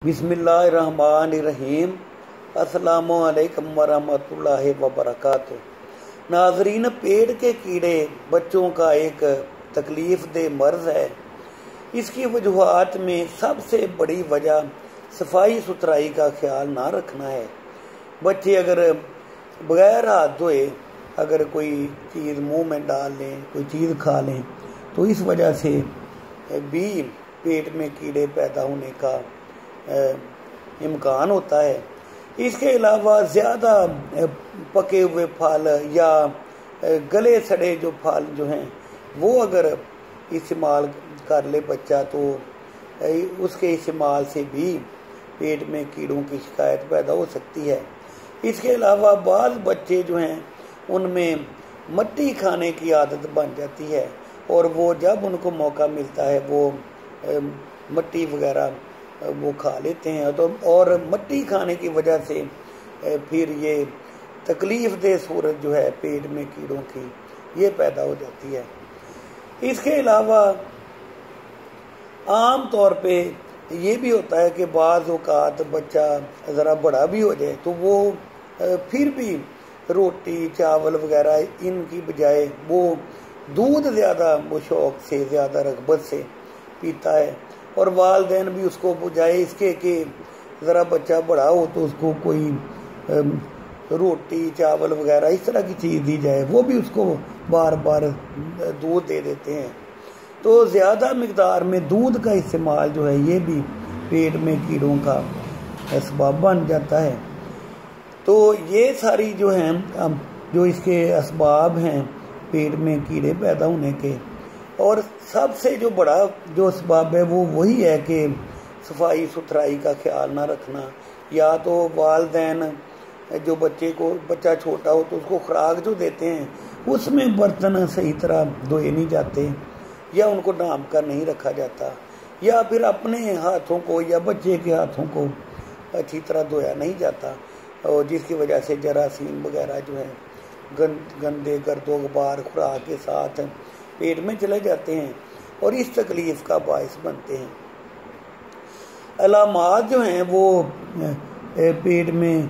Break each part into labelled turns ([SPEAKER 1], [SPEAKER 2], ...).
[SPEAKER 1] बिस्मिल्लाहिर्रहमानिर्रहीम। अस्सलामुअलैकुम वरहमतुल्लाहि वबरकातुहू। नाजरीन, पेट के कीड़े बच्चों का एक तकलीफ दे मर्ज है। इसकी वजूहात में सबसे बड़ी वजह सफाई सुथराई का ख्याल ना रखना है। बच्चे अगर बगैर हाथ धोए अगर कोई चीज़ मुंह में डाल लें, कोई चीज़ खा लें, तो इस वजह से भी पेट में कीड़े पैदा होने का इम्कान होता है। इसके अलावा ज़्यादा पके हुए फल या गले सड़े जो फल जो हैं वो अगर इस्तेमाल कर ले बच्चा, तो उसके इस्तेमाल से भी पेट में कीड़ों की शिकायत पैदा हो सकती है। इसके अलावा बाज़ बच्चे जो हैं उनमें मिट्टी खाने की आदत बन जाती है और वो जब उनको मौका मिलता है वो मिट्टी वगैरह वो खा लेते हैं, तो और मिट्टी खाने की वजह से फिर ये तकलीफ दे सूरत जो है पेट में कीड़ों की ये पैदा हो जाती है। इसके अलावा आम तौर पे ये भी होता है कि बाज़ औक़ात बच्चा ज़रा बड़ा भी हो जाए तो वो फिर भी रोटी चावल वगैरह इनकी बजाय वो दूध ज़्यादा वो शौक़ से ज़्यादा रग़बत से पीता है, और वालिदैन भी उसको बजाय इसके कि ज़रा बच्चा बड़ा हो तो उसको कोई रोटी चावल वगैरह इस तरह की चीज़ दी जाए, वो भी उसको बार बार दूध दे देते हैं। तो ज़्यादा मिक़दार में दूध का इस्तेमाल जो है ये भी पेट में कीड़ों का असबाब बन जाता है। तो ये सारी जो हैं जो इसके असबाब हैं पेट में कीड़े पैदा होने के, और सबसे जो बड़ा जो असबाब है वो वही है कि सफाई सुथराई का ख्याल ना रखना। या तो वालिदैन जो बच्चा छोटा हो तो उसको खुराक जो देते हैं उसमें बर्तन सही तरह धोए नहीं जाते, या उनको नाम का नहीं रखा जाता, या फिर अपने हाथों को या बच्चे के हाथों को अच्छी तरह धोया नहीं जाता, और जिसकी वजह से जरासीम वगैरह जो है गंदे गर्दो गुबार खुराक के साथ पेट में चले जाते हैं और इस तकलीफ़ का बायस बनते हैं। अलामात जो हैं वो पेट में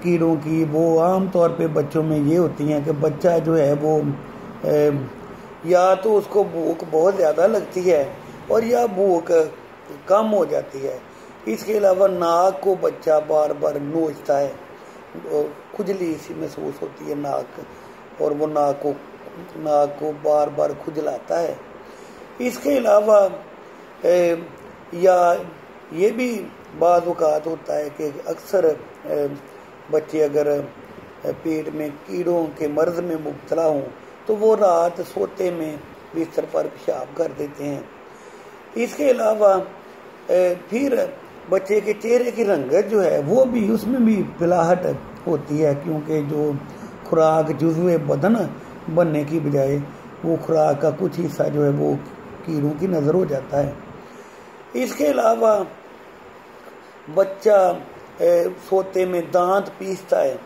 [SPEAKER 1] कीड़ों की वो आम तौर पे बच्चों में ये होती हैं कि बच्चा जो है वो या तो उसको भूख बहुत ज़्यादा लगती है और या भूख कम हो जाती है। इसके अलावा नाक को बच्चा बार बार नोचता है, खुजली सी महसूस होती है नाक, और वो नाक को बार बार खुजलाता है। इसके अलावा या ये भी बाज़ औक़ात होता है कि अक्सर बच्चे अगर पेट में कीड़ों के मर्ज़ में मुब्तला हों तो वो रात सोते में बिस्तर पर पेशाब कर देते हैं। इसके अलावा फिर बच्चे के चेहरे की रंगत जो है वो भी उसमें भी पिलाहट होती है, क्योंकि जो खुराक जुज़्वे बदन बनने की बजाय वो खुराक का कुछ हिस्सा जो है वो कीड़ों की नज़र हो जाता है। इसके अलावा बच्चा सोते में दांत पीसता है,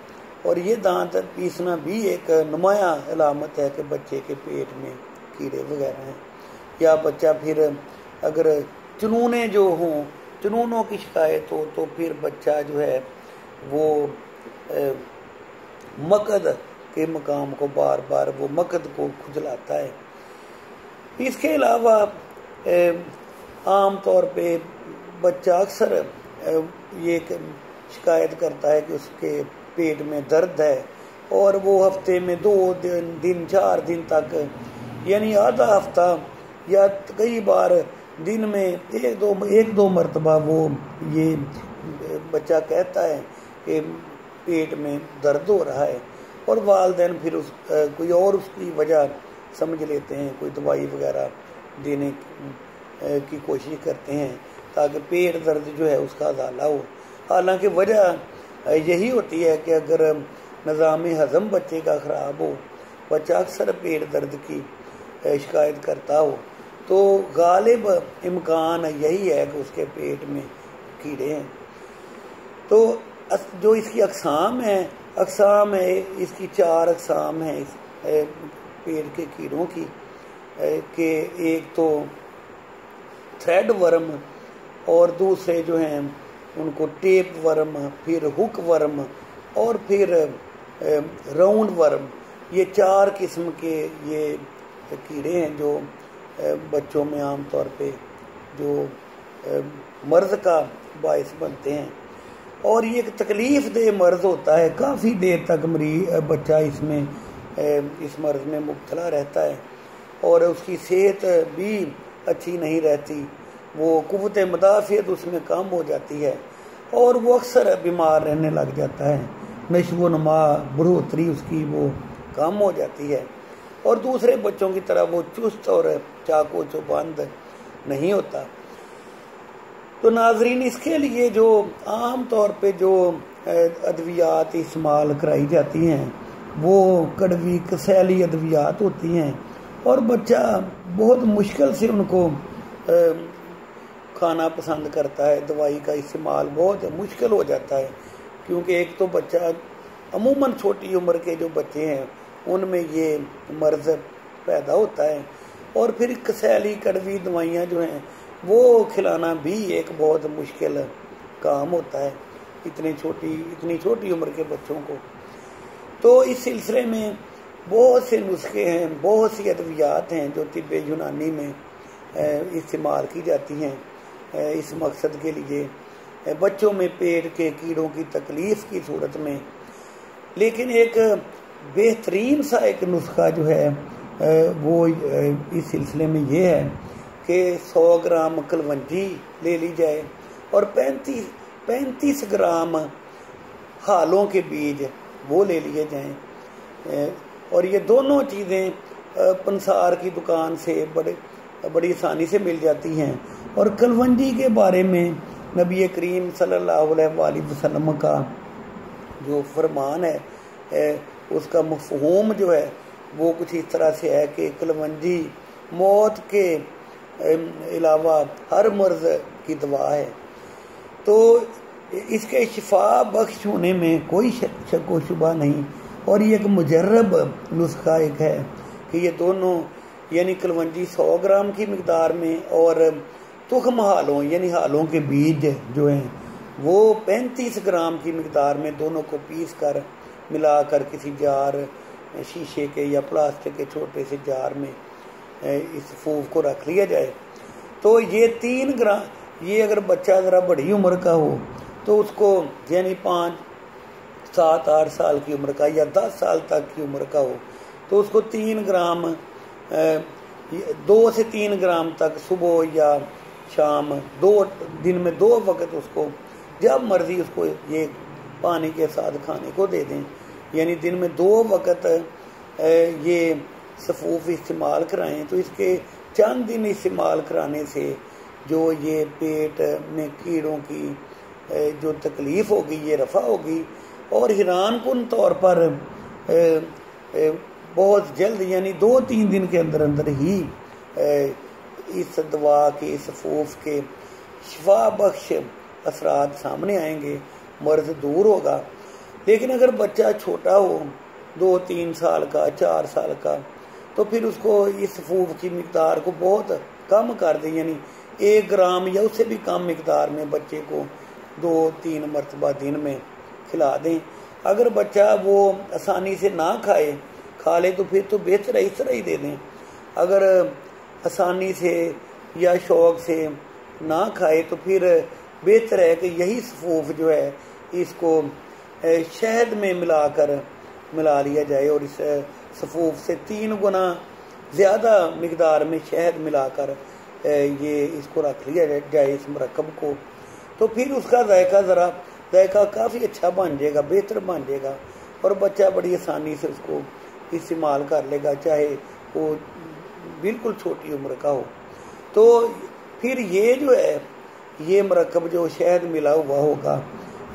[SPEAKER 1] और ये दांत पीसना भी एक नुमाया अलामत है कि बच्चे के पेट में कीड़े वगैरह हैं। या बच्चा फिर अगर चुनूने जो हों, चुनूनों की शिकायत हो, तो फिर बच्चा जो है वो मकद के मकाम को बार बार वो मकद को खुजलाता है। इसके अलावा आम तौर पे बच्चा अक्सर ये शिकायत करता है कि उसके पेट में दर्द है, और वो हफ्ते में 2 दिन 4 दिन तक, यानी आधा हफ्ता या कई बार दिन में एक दो मरतबा वो ये बच्चा कहता है कि पेट में दर्द हो रहा है, और वालिदैन फिर कोई और उसकी वजह समझ लेते हैं, कोई दवाई वगैरह देने की कोशिश करते हैं ताकि पेट दर्द जो है उसका अज़ाला हो। हालांकि वजह यही होती है कि अगर निज़ाम हज़म बच्चे का ख़राब हो, बच्चा अक्सर पेट दर्द की शिकायत करता हो, तो गालिब इम्कान यही है कि उसके पेट में कीड़े हैं। तो जो इसकी अक़साम है इसकी 4 अक़साम हैं इस पेट के कीड़ों की, कि एक तो थ्रेड वर्म और दूसरे जो हैं उनको टेप वर्म, फिर हुक वर्म और फिर राउंड वर्म, ये 4 किस्म के ये कीड़े हैं जो बच्चों में आमतौर पे जो मर्ज का बायस बनते हैं। और ये एक तकलीफ़ दे मर्ज होता है, काफ़ी देर तक बच्चा इसमें इस मर्ज में मुब्तला रहता है और उसकी सेहत भी अच्छी नहीं रहती, वो कुव्वत मुदाफ़ियत उसमें कम हो जाती है और वो अक्सर बीमार रहने लग जाता है, नशो नुमा बढ़ोतरी उसकी वो कम हो जाती है और दूसरे बच्चों की तरह वो चुस्त और चाको चौबंद नहीं होता। तो नाजरीन, इसके लिए जो आम तौर पे जो अद्वियात इस्तेमाल कराई जाती हैं वो कड़वी कसैली अद्वियात होती हैं और बच्चा बहुत मुश्किल से उनको खाना पसंद करता है। दवाई का इस्तेमाल बहुत मुश्किल हो जाता है क्योंकि एक तो बच्चा अमूमन छोटी उम्र के जो बच्चे हैं उनमें ये मर्ज पैदा होता है और फिर कसैली कड़वी दवाइयाँ जो हैं वो खिलाना भी एक बहुत मुश्किल काम होता है इतनी छोटी उम्र के बच्चों को। तो इस सिलसिले में बहुत से नुस्खे हैं, बहुत सी अद्वियात हैं जो तिब्ब यूनानी में इस्तेमाल की जाती हैं इस मकसद के लिए बच्चों में पेट के कीड़ों की तकलीफ़ की सूरत में। लेकिन एक बेहतरीन सा एक नुस्खा जो है वो इस सिलसिले में ये है कि 100 ग्राम कलवंजी ले ली जाए और 35 ग्राम हालों के बीज वो ले लिए जाएं और ये दोनों चीज़ें पंसार की दुकान से बड़ी आसानी से मिल जाती हैं। और कलवंजी के बारे में नबी करीम सल्लल्लाहु अलैहि वसल्लम का जो फरमान है उसका मफ़हूम जो है वो कुछ इस तरह से है कि कलवंजी मौत के अलावा हर मर्ज की दवा है, तो इसके शिफा बख्श होने में कोई शक व शुबा नहीं। और ये एक मुजर्रब नुस्खा एक है कि ये दोनों यानी कलवंजी 100 ग्राम की मिकदार में और तुखम हालों यानी हालों के बीज जो हैं वो 35 ग्राम की मिकदार में दोनों को पीस कर मिलाकर किसी जार शीशे के या प्लास्टिक के छोटे से जार में इस फूफ को रख लिया जाए। तो ये 3 ग्राम ये अगर बच्चा ज़रा बड़ी उम्र का हो तो उसको यानी 5, 7, 8 साल की उम्र का या 10 साल तक की उम्र का हो तो उसको 3 ग्राम 2 से 3 ग्राम तक सुबह या शाम दिन में 2 वक्त उसको जब मर्जी उसको ये पानी के साथ खाने को दे दें, यानी दिन में 2 वक्त ये सफूफ इस्तेमाल कराएं। तो इसके चंद दिन इस्तेमाल कराने से जो ये पेट में कीड़ों की जो तकलीफ़ होगी ये रफ़ा होगी और हैरानकुन तौर पर बहुत जल्द यानी 2-3 दिन के अंदर अंदर ही इस दवा के इस सफूफ के शिफा बख्श असरात सामने आएंगे, मर्ज दूर होगा। लेकिन अगर बच्चा छोटा हो 2-3 साल का 4 साल का तो फिर उसको इस सफूफ की मिकदार को बहुत कम कर दें, यानी 1 ग्राम या उससे भी कम मिकदार में बच्चे को 2-3 मरतबा दिन में खिला दें। अगर बच्चा वो आसानी से ना खा ले तो फिर तो बेहतर है इस तरह ही दे दें। अगर आसानी से या शौक़ से ना खाए तो फिर बेहतर है कि यही सफूफ जो है इसको शहद में मिला लिया जाए और इस सफूफ से 3 गुना ज़्यादा मिकदार में शहद मिलाकर ये इसको रख लिया जाए इस मरकब को, तो फिर उसका जायका काफ़ी अच्छा बन जाएगा, बेहतर बन जाएगा और बच्चा बड़ी आसानी से उसको इस्तेमाल कर लेगा, चाहे वो बिल्कुल छोटी उम्र का हो। तो फिर ये जो है ये मरकब जो शहद मिला हुआ होगा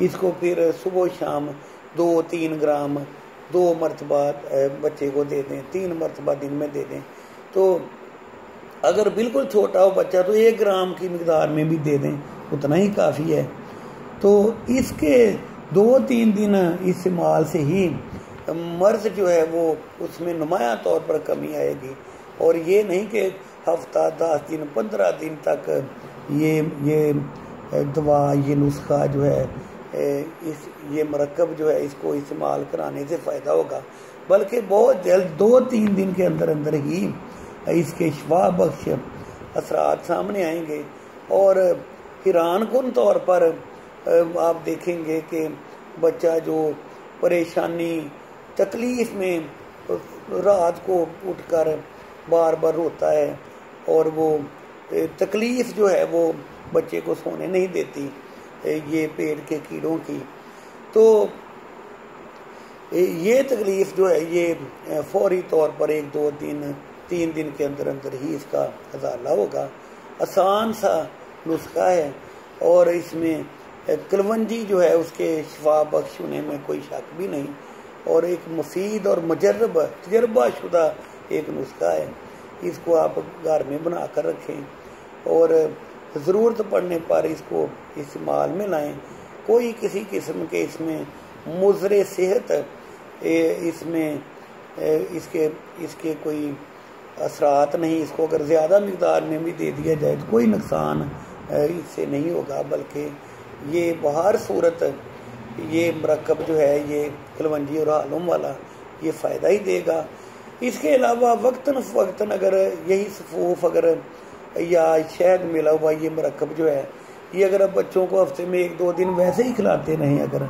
[SPEAKER 1] इसको फिर सुबह शाम 2-3 ग्राम 2 मरतबा बच्चे को दे दें, 3 मरतबा दिन में दे दें। तो अगर बिल्कुल छोटा हो बच्चा तो 1 ग्राम की मिकदार में भी दे दें, उतना ही काफ़ी है। तो इसके 2-3 दिन इस्तेमाल से ही मर्ज जो है वो उसमें नुमाया तौर पर कमी आएगी और ये नहीं कि हफ्ता 10 दिन 15 दिन तक ये दवा, ये नुस्खा जो है ये मरकब जो है इसको इस्तेमाल कराने से फ़ायदा होगा, बल्कि बहुत जल्द 2-3 दिन के अंदर अंदर ही इसके शिफा बख्श असरात सामने आएंगे। और हैरान कुन तौर पर आप देखेंगे कि बच्चा जो परेशानी तकलीफ़ में रात को उठकर बार बार रोता है और वो तकलीफ़ जो है वो बच्चे को सोने नहीं देती, ये पेट के कीड़ों की, तो ये तकलीफ़ जो है ये फौरी तौर पर 1-2-3 दिन के अंदर अंदर ही इसका अजाला होगा। आसान सा नुस्खा है और इसमें कलवंजी जो है उसके शिफा बख्श होने में कोई शक भी नहीं, और एक मुफीद और तजर्बा शुदा एक नुस्खा है। इसको आप घर में बना कर रखें और ज़रूरत पड़ने पर इसको इस्तेमाल में लाएं। कोई किसी किस्म के इसमें मुज़र सेहत इसमें इसके कोई असरात नहीं। इसको अगर ज़्यादा मिक़दार में भी दे दिया जाए तो कोई नुकसान इससे नहीं होगा, बल्कि ये बहर सूरत ये मरकब जो है ये कलवंजी और आलम वाला ये फ़ायदा ही देगा। इसके अलावा वक्तन फ़वक्तन अगर यही सफ़ूफ अगर या शहद मिला हुआ ये मरकब जो है ये अगर अब बच्चों को हफ्ते में 1-2 दिन वैसे ही खिलाते रहें अगर,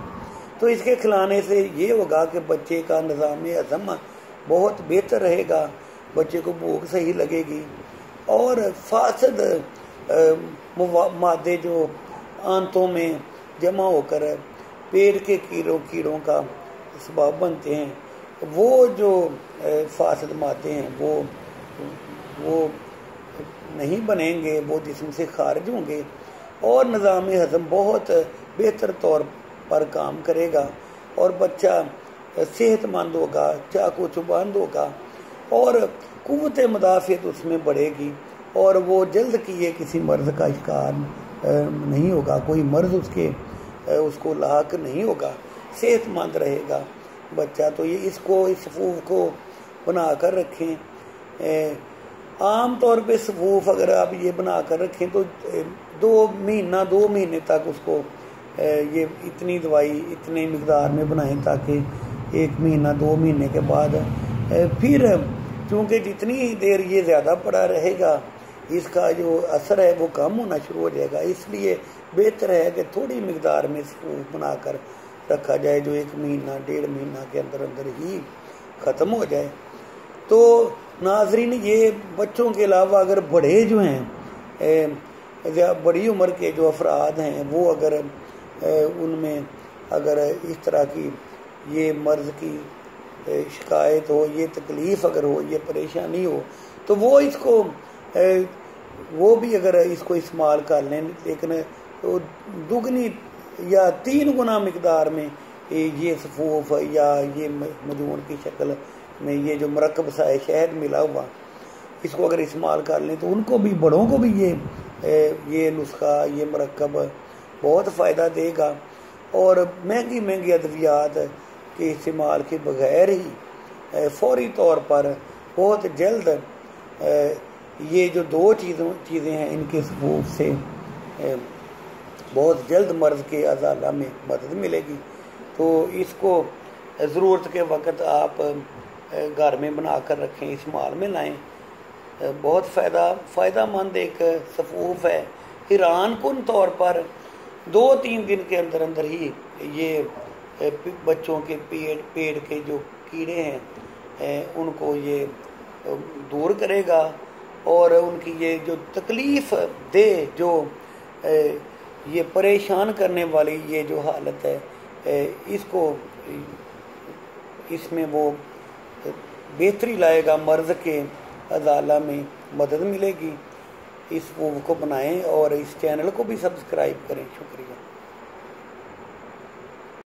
[SPEAKER 1] तो इसके खिलाने से ये होगा कि बच्चे का निज़ाम हज़म बहुत बेहतर रहेगा, बच्चे को भूख सही लगेगी और फासद मादे जो आंतों में जमा होकर पेट के कीड़ों का सबब बनते हैं, वो जो फासद मादे हैं वो नहीं बनेंगे, वो जिस्म से खारिज होंगे और निज़ाम हज़म बहुत बेहतर तौर पर काम करेगा और बच्चा सेहतमंद होगा, चाकू चुबंद होगा और कुव्वत मुदाफ़ियत उसमें बढ़ेगी और वो जल्द किए किसी मर्ज़ का शिकार नहीं होगा, कोई मर्ज़ उसको लाक नहीं होगा, सेहतमंद रहेगा बच्चा। तो ये इसको इस सफ़ूफ को बना कर रखें। आम तौर पे सफ़ूफ अगर आप ये बना कर रखें तो 2 महीने तक उसको ये इतनी दवाई इतने मिक़दार में बनाएं ताकि 1 महीना 2 महीने के बाद फिर चूँकि जितनी देर ये ज़्यादा पड़ा रहेगा इसका जो असर है वो कम होना शुरू हो जाएगा। इसलिए बेहतर है कि थोड़ी मिक़दार में सफ़ूफ बना कर रखा जाए जो 1 महीना 1.5 महीना के अंदर अंदर ही ख़त्म हो जाए। तो नाज़रीन, ये बच्चों के अलावा अगर बड़े जो हैं बड़ी उम्र के जो अफराद हैं वो अगर उनमें अगर इस तरह की ये मर्ज़ की शिकायत हो, ये तकलीफ़ अगर हो, ये परेशानी हो, तो वो भी अगर इसको इस्तेमाल कर लें, लेकिन तो दुगनी या 3 गुना मिक़दार में ये सफ़ूफ या ये मजून की शक्ल में ये जो मरकब सा है शहद मिला हुआ इसको अगर इस्तेमाल कर लें तो उनको भी, बड़ों को भी ये नुस्खा ये मरकब बहुत फ़ायदा देगा और महंगी अद्वियात के इस्तेमाल के बगैर ही फौरी तौर पर बहुत जल्द ये जो 2 चीज़ें हैं इनके सफ़ूफ से बहुत जल्द मर्ज़ के अज़ाला में मदद मिलेगी। तो इसको ज़रूरत के वक़्त आप घर में बना कर रखें, इस्तेमाल में लाएं। बहुत फ़ायदामंद एक सफ़ूफ है। हैरान कुन तौर पर 2-3 दिन के अंदर अंदर ही ये बच्चों के पेट के जो कीड़े हैं उनको ये दूर करेगा और उनकी ये जो तकलीफ़ दे जो ये परेशान करने वाली ये जो हालत है इसमें वो बेहतरी लाएगा, मर्ज़ के अज़ाला में मदद मिलेगी। इस वो को बनाएं और इस चैनल को भी सब्सक्राइब करें। शुक्रिया।